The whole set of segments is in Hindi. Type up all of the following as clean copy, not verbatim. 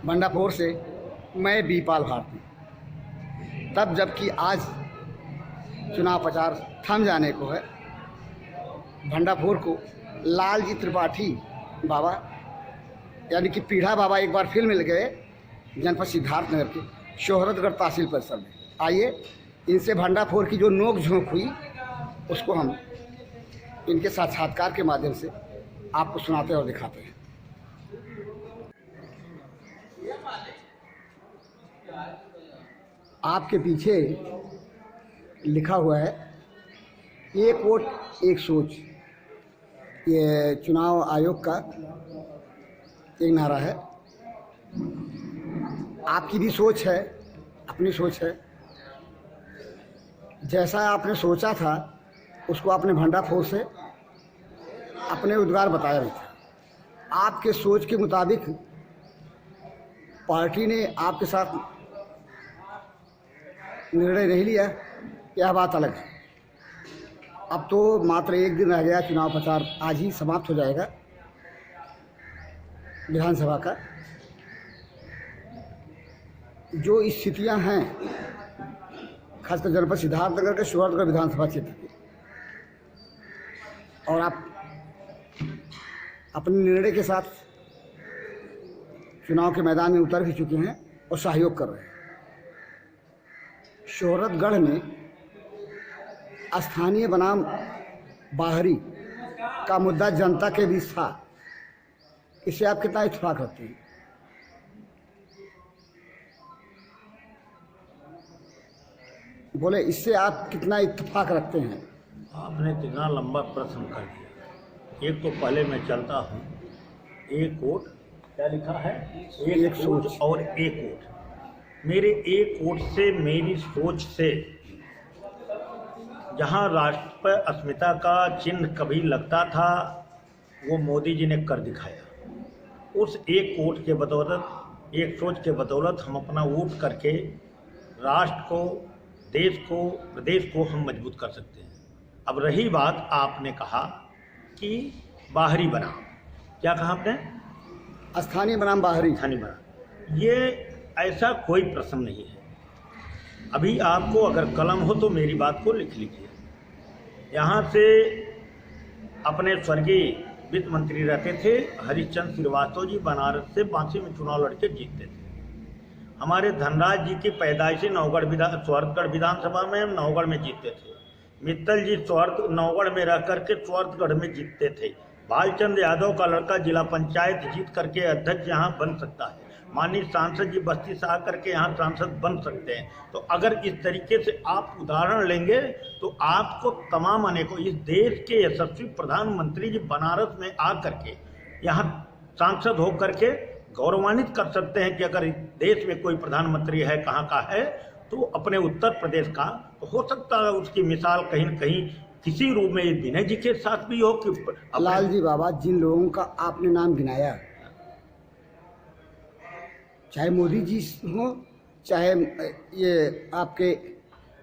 भंडापुर से मैं बीपाल भारती। तब जबकि आज चुनाव प्रचार थम जाने को है, भंडापुर को लालजी त्रिपाठी बाबा यानी कि पीढ़ा बाबा एक बार फिर मिल गए जनपद सिद्धार्थनगर के शोहरतगढ़ तहसील परिसर में। आइए इनसे भंडापुर की जो नोक झोंक हुई उसको हम इनके साक्षात्कार के माध्यम से आपको सुनाते और दिखाते हैं। आपके पीछे लिखा हुआ है एक वोट एक सोच। ये चुनाव आयोग का एक नारा है। आपकी भी सोच है, अपनी सोच है। जैसा आपने सोचा था उसको आपने भंडापुर से अपने उद्गार बताया भी था। आपके सोच के मुताबिक पार्टी ने आपके साथ निर्णय नहीं लिया, यह बात अलग है। अब तो मात्र एक दिन रह गया, चुनाव प्रचार आज ही समाप्त हो जाएगा विधानसभा का। जो स्थितियां हैं खासकर जनपद सिद्धार्थनगर के शोहरतगढ़ विधानसभा क्षेत्र की, और आप अपने निर्णय के साथ चुनाव के मैदान में उतर भी चुके हैं और सहयोग कर रहे हैं। शोहरतगढ़ में स्थानीय बनाम बाहरी का मुद्दा जनता के बीच था। इससे आप कितना इत्तेफाक रखते हैं? बोले, इससे आप कितना इत्तेफाक रखते हैं? आपने इतना लंबा प्रश्न कर दिया। एक तो पहले मैं चलता हूँ, एक वोट क्या लिखा है, एक सोच और एक वोट। मेरे एक वोट से, मेरी सोच से, जहाँ राष्ट्र पर अस्मिता का चिन्ह कभी लगता था वो मोदी जी ने कर दिखाया। उस एक वोट के बदौलत, एक सोच के बदौलत हम अपना वोट करके राष्ट्र को, देश को, प्रदेश को हम मजबूत कर सकते हैं। अब रही बात, आपने कहा कि बाहरी बनाम, क्या कहा आपने? स्थानीय बनाम बाहरी। स्थानीय बनाम, ये ऐसा कोई प्रश्न नहीं है। अभी आपको अगर कलम हो तो मेरी बात को लिख लीजिए। यहाँ से अपने स्वर्गीय वित्त मंत्री रहते थे हरिश्चंद्र श्रीवास्तव जी, बनारस से बांसी में चुनाव लड़के जीतते थे। हमारे धनराज जी की पैदाइशी स्वर्गगढ़ विधानसभा में, नौगढ़ में जीतते थे। मित्तल जी नौगढ़ में रह करके स्वर्गगढ़ में जीतते थे। भालचंद्र यादव का लड़का जिला पंचायत जीत करके अध्यक्ष यहाँ बन सकता है। माननीय सांसद जी बस्ती से आकर के यहाँ सांसद बन सकते हैं। तो अगर इस तरीके से आप उदाहरण लेंगे तो आपको तमाम अनेकों, इस देश के यशस्वी प्रधानमंत्री जी बनारस में आकर के यहाँ सांसद होकर के गौरवान्वित कर सकते हैं कि अगर देश में कोई प्रधानमंत्री है, कहाँ का है, तो अपने उत्तर प्रदेश का। तो हो सकता है उसकी मिसाल कहीं न कहीं किसी रूप में विनय जी के साथ भी हो कि लालजी बाबा, जिन लोगों का आपने नाम गिनाया, चाहे मोदी जी हो, चाहे ये आपके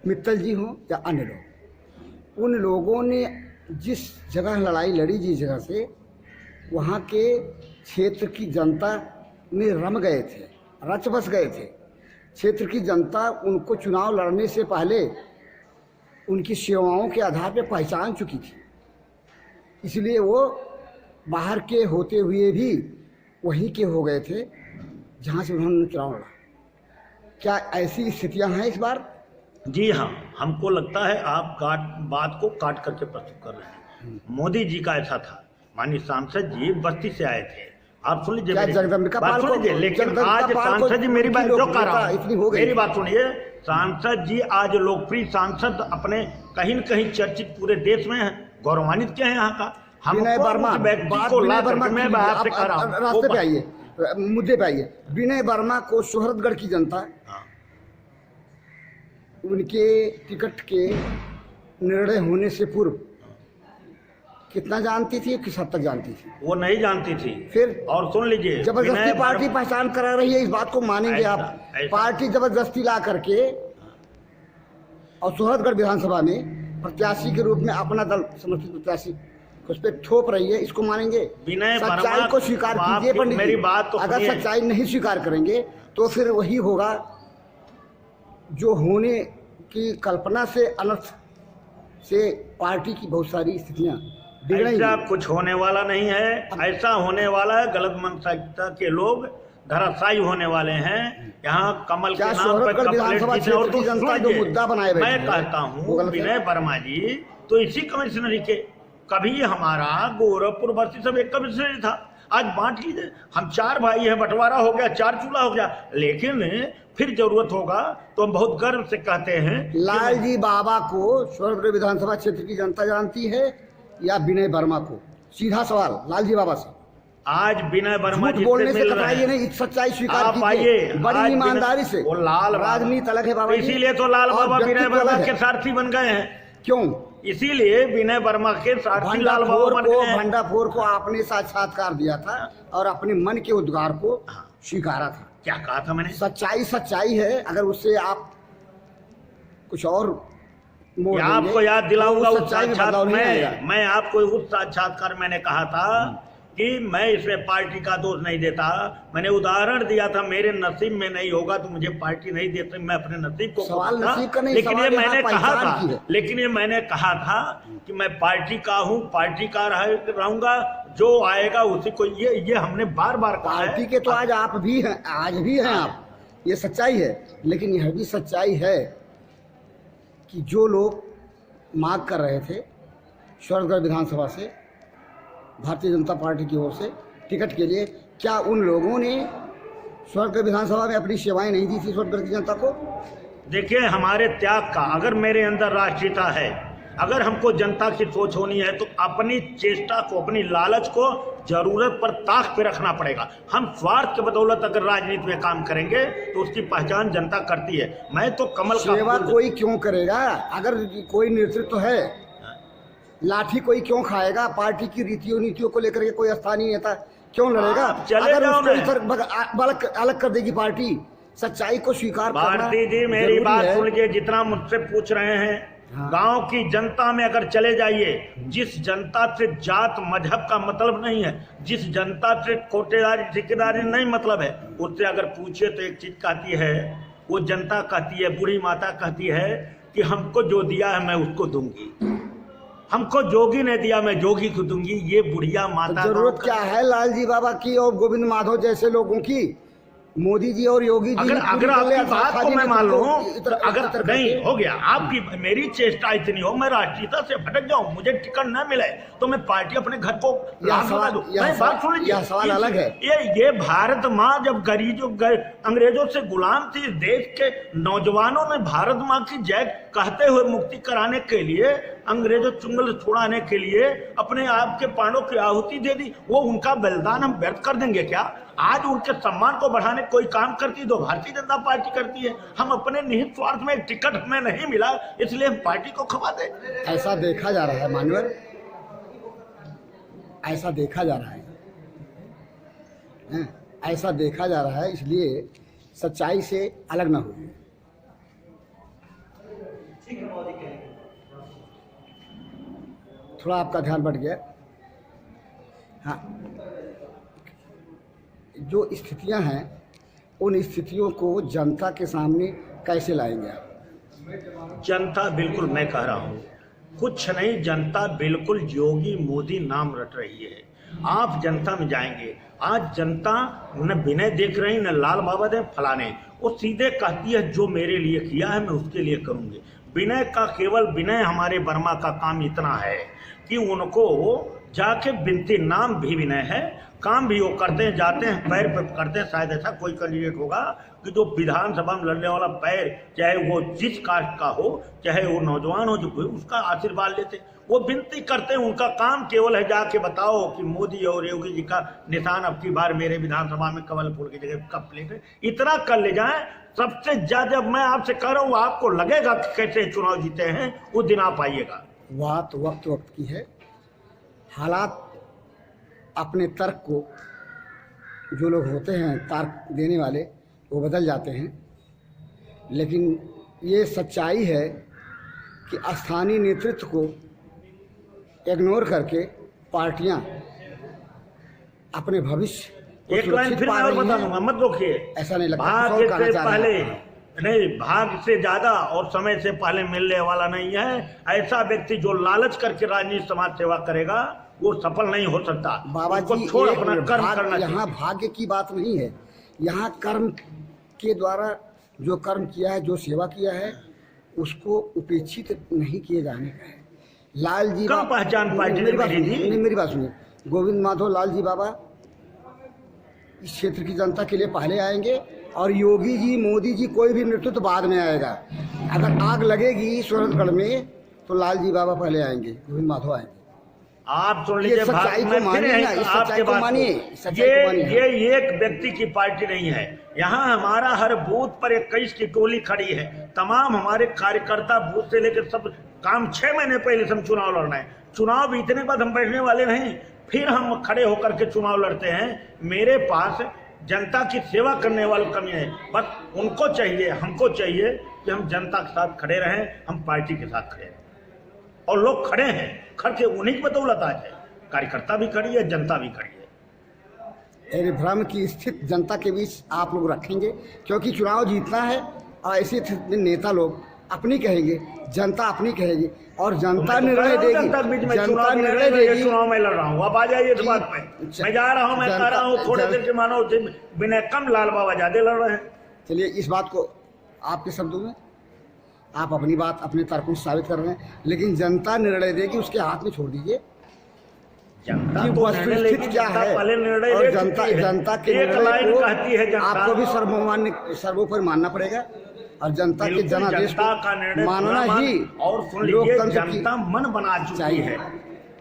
मित्तल जी हो या अन्य लोग, उन लोगों ने जिस जगह लड़ाई लड़ी, जिस जगह से, वहाँ के क्षेत्र की जनता में रम गए थे, रच बस गए थे। क्षेत्र की जनता उनको चुनाव लड़ने से पहले उनकी सेवाओं के आधार पर पहचान चुकी थी। इसलिए वो बाहर के होते हुए भी वहीं के हो गए थे जहाँ से उन्होंने चुनाव लड़ा। क्या ऐसी स्थितियां हैं इस बार? जी हाँ, हमको लगता है आप बात को काट करके प्रस्तुत कर रहे हैं। मोदी जी का ऐसा था, माननीय सांसद जी बस्ती से आए थे। आप सुन लीजिए, बात सुन लीजिए। लेकिन आज सांसद जी, मेरी बात जो कर रहा हूँ, मेरी बात सुनिए। सांसद जी आज लोकप्रिय सांसद अपने कहीं न कहीं चर्चित पूरे देश में गौरवान्वित किए हैं यहाँ का। विनय वर्मा, रास्ते पे आइए, मुद्दे पे आइए। विनय वर्मा को शोहरतगढ़ की जनता उनके टिकट के निर्णय होने से पूर्व कितना जानती थी, किस हद तक जानती थी? वो नहीं जानती थी। फिर और सुन लीजिए, जबरदस्ती पार्टी पहचान करा रही है, इस बात को मानेंगे आप? पार्टी जबरदस्ती ला करके और शोहरतगढ़ विधानसभा में प्रत्याशी के रूप में अपना दल समर्थित प्रत्याशी उस पर थोप रही है, इसको मानेंगे? विनय सच्चाई वर्मा को स्वीकार आप कीजिए पंडित मेरी जी। बात तो अगर सुनिए। सच्चाई नहीं स्वीकार करेंगे तो फिर वही होगा जो होने की कल्पना से, अनर्थ से पार्टी की बहुत सारी स्थितियां बिगड़ेंगी। ऐसा कुछ होने वाला नहीं है, ऐसा होने वाला है गलत मानसिकता के लोग धराशायी होने वाले हैं। यहाँ कमल के क्या नाम शोहरतगढ़ पर कपलेट विधानसभा जीते और क्षेत्र की तो जनता जो सुनिए, मुद्दा बनाए बैठे मैं हैं, कहता वो हूँ गलत है। विनय वर्मा जी तो इसी कमिश्नरी के, कभी हमारा गोरखपुर बस्ती सब एक कमिश्नरी था, आज बांट लीजिए। हम 4 भाई हैं, बंटवारा हो गया, 4 चूल्हा हो गया, लेकिन फिर जरूरत होगा तो हम बहुत गर्व से कहते हैं लालजी बाबा को शोहरतगढ़ विधानसभा क्षेत्र की जनता जानती है या विनय वर्मा को? सीधा सवाल लालजी बाबा से। आज विनय वर्मा झूठ जी बोलने से मिल रहे कतराइए हैं। नहीं, सच्चाई स्वीकार आप कीजिए आइए, बड़ी आज ईमानदारी विनय- से। वो लाल बाबा- राजनीति अलग है बाबा जी, इसीलिए तो लाल और बाबा विनय व्यक्तित्व वर्मा अलग के है। सारथी बन गए हैं। क्यों? इसीलिए विनय वर्मा के सारथी लाल बाबा भंडाफोर बन को गए हैं। भंडाफोर को आपने साक्षात्कार दिया था और अपने मन के उद्गार को स्वीकारा था। क्या कहा था मैंने? सच्चाई सच्चाई है, अगर उससे आप कुछ और मोड़ या देंगे, आपको याद दिलाऊंगा तो उस सच्चाई में बदलाव नहीं आएगा। मैं आपको उस साक्षात्कार मैंने कहा था कि मैं इसमें पार्टी का दोष नहीं देता। मैंने उदाहरण दिया था, मेरे नसीब में नहीं होगा तो मुझे पार्टी नहीं देती, मैं अपने नसीब को सवाल खोता। नसीब का नहीं, लेकिन ये सवाल मैंने यहाँ कहा पहचान की था, है। लेकिन ये मैंने कहा था कि मैं पार्टी का हूँ, पार्टी का रहूंगा, जो आएगा उसी को। ये हमने बार बार कहा है। पार्टी के तो आज आप भी हैं, आज भी हैं आप, ये सच्चाई है। लेकिन यह भी सच्चाई है कि जो लोग मांग कर रहे थे शोहरतगढ़ विधानसभा से भारतीय जनता पार्टी की ओर से टिकट के लिए, क्या उन लोगों ने शोहरतगढ़ विधानसभा में अपनी सेवाएं नहीं दी थी शोहरतगढ़ की जनता को? देखिए, हमारे त्याग का, अगर मेरे अंदर राष्ट्रीयता है, अगर हमको जनता की सोच होनी है तो अपनी चेष्टा को, अपनी लालच को जरूरत पर ताक पे रखना पड़ेगा। हम स्वार्थ के बदौलत अगर राजनीति में काम करेंगे तो उसकी पहचान जनता करती है। मैं तो कमल का सेवा फूल- कोई क्यों करेगा? अगर कोई नेतृत्व है, लाठी कोई क्यों खाएगा? पार्टी की रीतियों नीतियों को लेकर के कोई स्थानीय नेता क्यों लड़ेगा? आप चले अगर जाओ उसको ना। इधर अलग कर देगी पार्टी। सच्चाई को स्वीकार करना भारती जी मेरी जरूरी बात है। सुन लीजिए, जितना मुझसे पूछ रहे हैं, हाँ। गांव की जनता में अगर चले जाइए, जिस जनता से जात मजहब का मतलब नहीं है, जिस जनता से कोटेदारी ठेकेदारी नहीं मतलब है, उससे अगर पूछे तो एक चीज कहती है, वो जनता कहती है, बूढ़ी माता कहती है कि हमको जो दिया है मैं उसको दूंगी, हमको जोगी ने दिया मैं जोगी को दूंगी। ये बुढ़िया माता तो जरूरत क्या है लालजी बाबा की और गोविंद माधव जैसे लोगों की? मोदी जी और योगी जी अगर पूरी आपकी तरह बात को खादी मैं में मान लूं, इतर- अगर इतर नहीं करके- हो गया, आपकी मेरी चेष्टा इतनी हो, मैं राष्ट्रीयता से भटक जाऊं, मुझे टिकट न मिले तो मैं पार्टी अपने घर को लाभ लगा दूं। मैं बात सुन लीजिए, यह सवाल अलग है। ये भारत माँ जब अंग्रेजों से गुलाम थी, देश के नौजवानों ने भारत माँ की जय कहते हुए मुक्ति कराने के लिए, अंग्रेजों चुंगल छुड़ाने के लिए अपने आप के प्राणों की आहुति दे दी। वो उनका बलिदान हम व्यर्थ कर देंगे क्या? आज उनके सम्मान को बढ़ाने कोई काम करती तो भारतीय जनता पार्टी करती है। हम अपने निहित स्वार्थ में टिकट हमें नहीं मिला इसलिए हम पार्टी को खपा दे। ऐसा देखा जा रहा है मानवर, ऐसा देखा जा रहा है, हैं? ऐसा देखा जा रहा है, इसलिए सच्चाई से अलग ना हुई। थोड़ा आपका ध्यान बढ़ गया। हाँ, जो स्थितियां हैं उन स्थितियों को जनता के सामने कैसे लाएंगे आप? जनता बिल्कुल, मैं कह रहा हूँ कुछ नहीं, जनता बिल्कुल योगी मोदी नाम रट रही है। आप जनता में जाएंगे, आज जनता न विनय देख रही न लाल बाबा दे फलाने, वो सीधे कहती है जो मेरे लिए किया है मैं उसके लिए करूँगी। विनय का, केवल विनय हमारे वर्मा का काम इतना है कि उनको जाके विनती, नाम भी विनय है, काम भी वो करते हैं, जाते हैं पैर पे करते हैं। शायद ऐसा कोई कैंडिडेट होगा कि जो विधानसभा में लड़ने वाला पैर, चाहे वो जिस कास्ट का हो, चाहे वो नौजवान हो, जो कोई उसका आशीर्वाद लेते, वो विनती करते हैं। उनका काम केवल है जाके बताओ कि मोदी और योगी जी का निशान अब की बार मेरे विधानसभा में कमल फूल की जगह कप लेकर इतना कर ले जाएं। सबसे ज्यादा मैं आपसे कह रहा हूँ, आपको लगेगा कि कैसे चुनाव जीते हैं, उस दिन आप आइएगा। बात वक्त वक्त की है। हालात अपने तर्क को, जो लोग होते हैं तर्क देने वाले, वो बदल जाते हैं, लेकिन ये सच्चाई है कि स्थानीय नेतृत्व को इग्नोर करके पार्टियां अपने भविष्य को एक लाइन सुरक्षित फिर पा मैं और रही बता हैं। दूंगा, मत रोकिए। ऐसा नहीं लगता, भाग्य कुछ और कहना से चाह रहे पहले हैं। नहीं, भाग्य से ज्यादा और समय से पहले मिलने वाला नहीं है। ऐसा व्यक्ति जो लालच करके राजनीति समाज सेवा करेगा वो सफल नहीं हो सकता। बाबा उसको जी, छोड़ एक अपना कर्म करना यहाँ चाहिए। भाग्य की बात नहीं है, यहाँ कर्म के द्वारा जो कर्म किया है, जो सेवा किया है, उसको उपेक्षित नहीं किए जाने का है। लाल जी कम पहचान पार्टी ने मेरी थी। मेरी बात सुनिए, गोविंद माधव लाल जी बाबा इस क्षेत्र की जनता के लिए पहले आएंगे और योगी जी, मोदी जी, कोई भी नेतृत्व बाद में आएगा। अगर आग लगेगी सूरजगढ़ में तो लाल जी बाबा पहले आएंगे, गोविंद माधव आएंगे। आप सुन लीजिए, सच्चाई को मानिए ना, इस सच्चाई को मानिए, सच्चाई को मानिए। ये एक व्यक्ति की पार्टी नहीं है। यहाँ हमारा हर बूथ पर 21 की टोली खड़ी है। तमाम हमारे कार्यकर्ता बूथ से लेकर सब काम 6 महीने पहले से हम चुनाव लड़ना है। चुनाव बीतने के बाद हम बैठने वाले नहीं, फिर हम खड़े होकर के चुनाव लड़ते हैं। मेरे पास जनता की सेवा करने वाली कमी है, बस उनको चाहिए, हमको चाहिए कि हम जनता के साथ खड़े रहें, हम पार्टी के साथ खड़े रहें। और लोग खड़े हैं, खड़ के उन्हीं की बदौलत आज है। कार्यकर्ता भी खड़ी है, जनता भी खड़ी है। अरे भ्रम की स्थिति जनता के बीच आप लोग रखेंगे, क्योंकि चुनाव जीतना है और ऐसी स्थिति में नेता लोग अपनी कहेंगे, जनता अपनी कहेगी और जनता निर्णय देगी। जनता निर्णय देगी। चुनाव में लड़ रहा हूँ, अब आ जाइए इस बात पे। मैं जा रहा हूँ, मैं कह रहा हूँ, थोड़े देर के मानो बिना कम लाल बाबा ज्यादा लड़ रहे हैं। चलिए, इस बात को आपके शब्दों में आप अपनी बात अपने तर्कों से साबित कर रहे हैं, लेकिन जनता निर्णय देगी, उसके हाथ में छोड़ दीजिए। जनता ये तो वस्तुस्थिति निर्णय लेगी, क्या है पहले निर्णय और ले जनता चुकी है। जनता के एक लाइन निर्णय कहती है को जनता, आपको भी सर्वोपरि मानना पड़ेगा और जनता के जनादेश जनता का निर्णय को मानना ही और सुन लीजिए, लोकतंत्र की जनता मन बना चुकी है।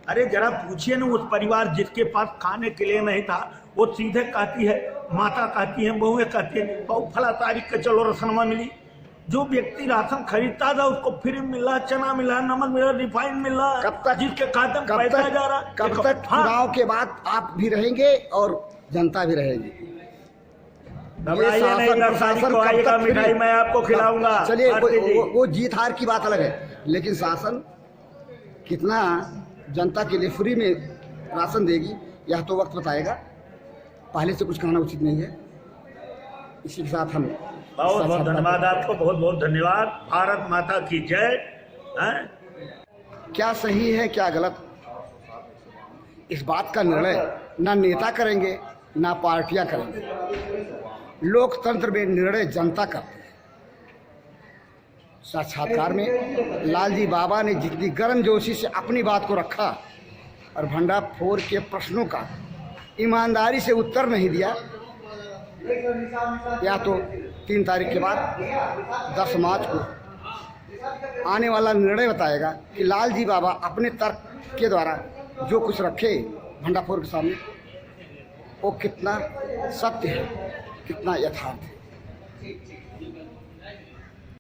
अरे जरा पूछिए ना, उस परिवार जिसके पास खाने के लिए नहीं था, वो सीधे कहती है, माता कहती है, बहुएं कहती है, बहु फला तारीख के चलो रसनमा मिली। जो व्यक्ति राशन खरीदता था उसको फ्री मिला, चना मिला, नमक मिला, रिफाइंड मिला। कब तक जिसके खाते में पैसा जा रहा, कब तक चुनाव के बाद आप भी रहेंगे और जनता भी रहेगी। मिठाई मैं आपको खिलाऊंगा। चलिए, वो जीत हार की बात अलग है, लेकिन शासन कितना जनता के लिए फ्री में राशन देगी यह तो वक्त बताएगा। पहले से कुछ कहना उचित नहीं है। इसी के साथ हम बहुत बहुत धन्यवाद आपको, बहुत बहुत धन्यवाद। भारत माता की जय। क्या सही है क्या गलत, इस बात का निर्णय ना नेता करेंगे ना पार्टियां करेंगे। लोकतंत्र में निर्णय जनता करती है। साक्षात्कार में लालजी बाबा ने जितनी गर्मजोशी से अपनी बात को रखा और भंडाफोर के प्रश्नों का ईमानदारी से उत्तर नहीं दिया, या तो 3 तारीख के बाद 10 मार्च को आने वाला निर्णय बताएगा कि लालजी बाबा अपने तर्क के द्वारा जो कुछ रखे भंडाफोर के सामने, वो कितना सत्य है, कितना यथार्थ है।